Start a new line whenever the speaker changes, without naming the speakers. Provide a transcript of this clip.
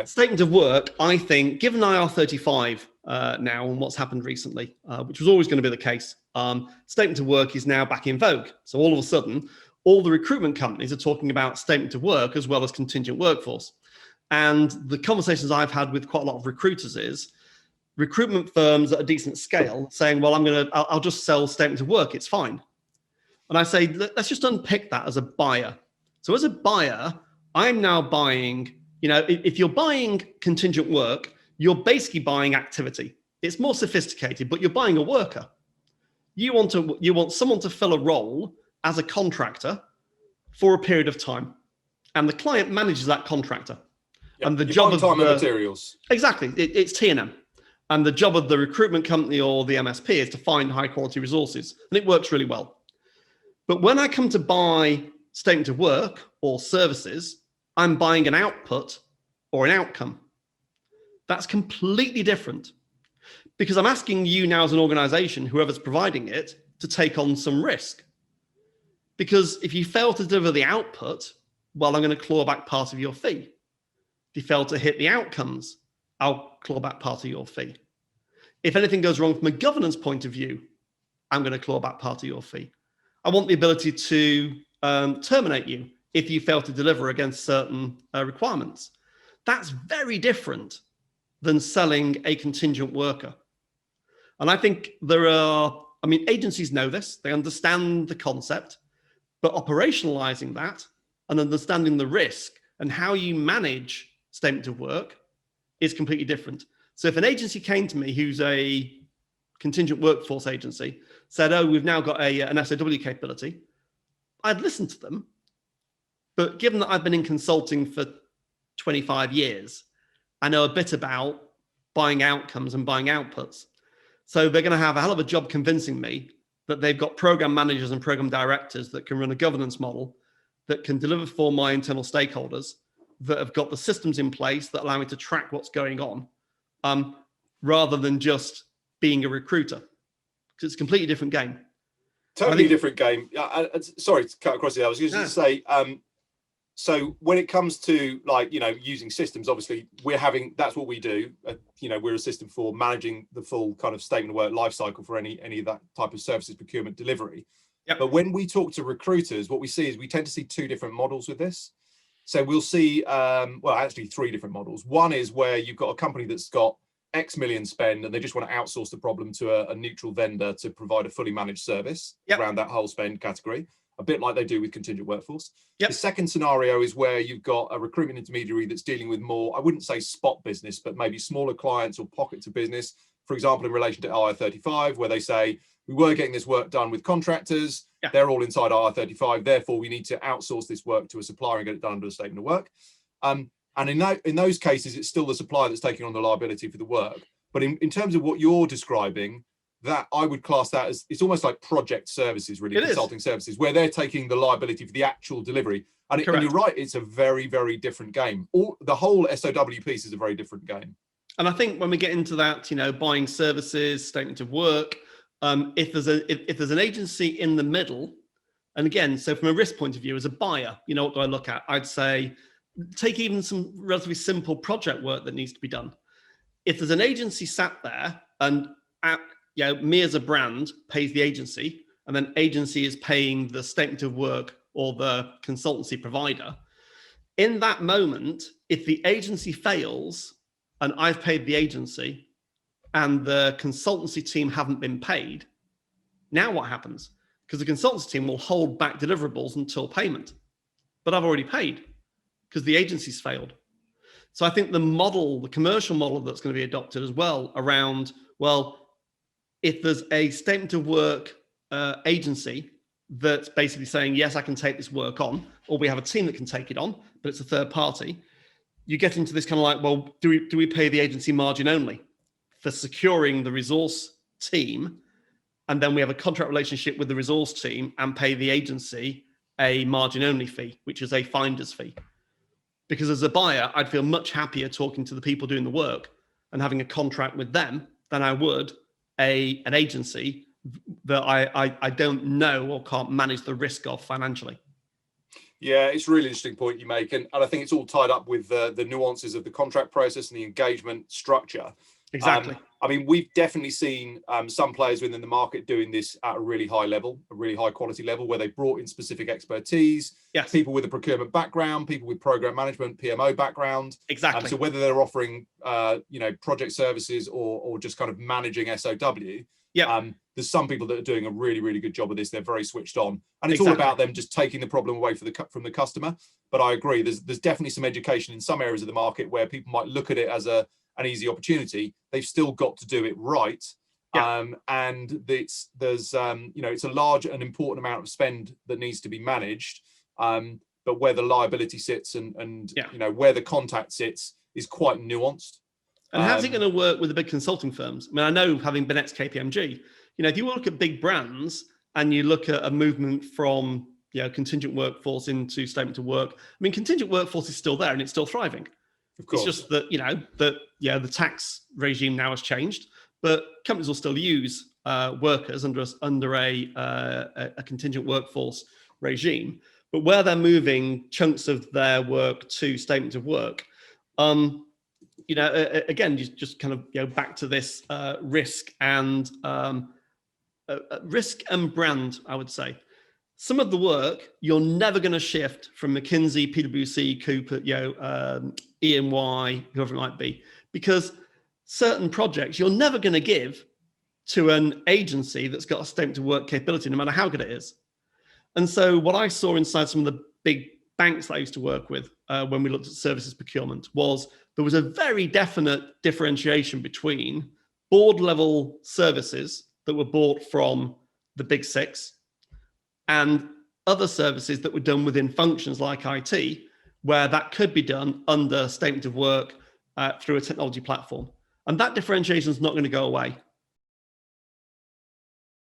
Statement of work, I think, given IR35 now and what's happened recently, which was always going to be the case, statement of work is now back in vogue. So all of a sudden, all the recruitment companies are talking about statement of work as well as contingent workforce. And the conversations I've had with quite a lot of recruiters is recruitment firms at a decent scale saying, well, I'll just sell statement of work, it's fine. And I say, let's just unpick that as a buyer. So as a buyer, I'm now buying, if you're buying contingent work, you're basically buying activity. It's more sophisticated, but you're buying a worker. You want someone to fill a role as a contractor for a period of time. And the client manages that contractor.
Yep.
And the job of
time and materials.
Exactly, it's T&M. And the job of the recruitment company or the MSP is to find high quality resources. And it works really well. But when I come to buy statement of work or services, I'm buying an output or an outcome. That's completely different because I'm asking you now as an organization, whoever's providing it, to take on some risk. Because if you fail to deliver the output, well, I'm going to claw back part of your fee. If you fail to hit the outcomes, I'll claw back part of your fee. If anything goes wrong from a governance point of view, I'm going to claw back part of your fee. I want the ability to terminate you if you fail to deliver against certain requirements. That's very different than selling a contingent worker. And I think agencies know this, they understand the concept, but operationalizing that and understanding the risk and how you manage statement of work is completely different. So if an agency came to me who's a contingent workforce agency, said, oh, we've now got an SoW capability, I'd listen to them. But given that I've been in consulting for 25 years, I know a bit about buying outcomes and buying outputs. So they're going to have a hell of a job convincing me that they've got program managers and program directors that can run a governance model that can deliver for my internal stakeholders, that have got the systems in place that allow me to track what's going on, rather than just being a recruiter. Because it's a completely different game.
Totally different game. Sorry to cut across it. I was just going to say, so when it comes to using systems, obviously that's what we do. We're a system for managing the full kind of statement of work life cycle for any of that type of services, procurement, delivery.
Yep.
But when we talk to recruiters, what we see is we tend to see two different models with this. So we'll see, actually three different models. One is where you've got a company that's got X million spend and they just want to outsource the problem to a neutral vendor to provide a fully managed service around that whole spend category, a bit like they do with contingent workforce. The second scenario is where you've got a recruitment intermediary that's dealing with more, I wouldn't say spot business, but maybe smaller clients or pockets of business. For example, in relation to IR35, where they say, we were getting this work done with contractors, they're all inside IR35, therefore we need to outsource this work to a supplier and get it done under a statement of work. And in those cases, it's still the supplier that's taking on the liability for the work. But in terms of what you're describing, that I would class that as, it's almost like project services, really, consulting services, where they're taking the liability for the actual delivery. And you're right, it's a very, very different game. The whole SoW piece is a very different game.
And I think when we get into that, buying services, statement of work, if there's an agency in the middle, and again, so from a risk point of view, as a buyer, what do I look at? I'd say, take even some relatively simple project work that needs to be done. If there's an agency sat there and me as a brand pays the agency, and then agency is paying the statement of work or the consultancy provider, in that moment, if the agency fails and I've paid the agency and the consultancy team haven't been paid, now what happens? Because the consultancy team will hold back deliverables until payment. But I've already paid because the agency's failed. So I think the commercial model that's going to be adopted as well around, if there's a statement of work agency that's basically saying, yes, I can take this work on, or we have a team that can take it on, but it's a third party, you get into this kind of like, do we pay the agency margin only for securing the resource team? And then we have a contract relationship with the resource team and pay the agency a margin only fee, which is a finder's fee. Because as a buyer, I'd feel much happier talking to the people doing the work and having a contract with them than I would an agency that I don't know or can't manage the risk of financially.
Yeah, it's a really interesting point you make, and I think it's all tied up with the nuances of the contract process and the engagement structure.
Exactly.
I mean, we've definitely seen some players within the market doing this at a really high level, a really high quality level, where they brought in specific expertise,
Yes.
people with a procurement background, people with program management, PMO background.
Exactly.
So whether they're offering, project services or just kind of managing SOW,
Yeah.
there's some people that are doing a really, really good job of this. They're very switched on, and it's all
Exactly.
about them just taking the problem away from the customer. But I agree, there's definitely some education in some areas of the market where people might look at it as an easy opportunity. They've still got to do it right.
Yeah.
And there's it's a large and important amount of spend that needs to be managed. But where the liability sits and where the contact sits is quite nuanced.
And how's it going to work with the big consulting firms? I mean, I know, having been ex-KPMG, if you look at big brands and you look at a movement from contingent workforce into statement of work, I mean, contingent workforce is still there and it's still thriving.
Of course.
It's just that the tax regime now has changed, but companies will still use workers under a contingent workforce regime. But where they're moving chunks of their work to statement of work, again, just kind of back to this risk and brand, I would say. Some of the work you're never going to shift from McKinsey, PwC, Cooper, E&Y, whoever it might be, because certain projects you're never going to give to an agency that's got a statement of work capability, no matter how good it is. And so what I saw inside some of the big banks that I used to work with when we looked at services procurement was there was a very definite differentiation between board level services that were bought from the big six and other services that were done within functions like IT, where that could be done under statement of work through a technology platform. And that differentiation is not going to go away.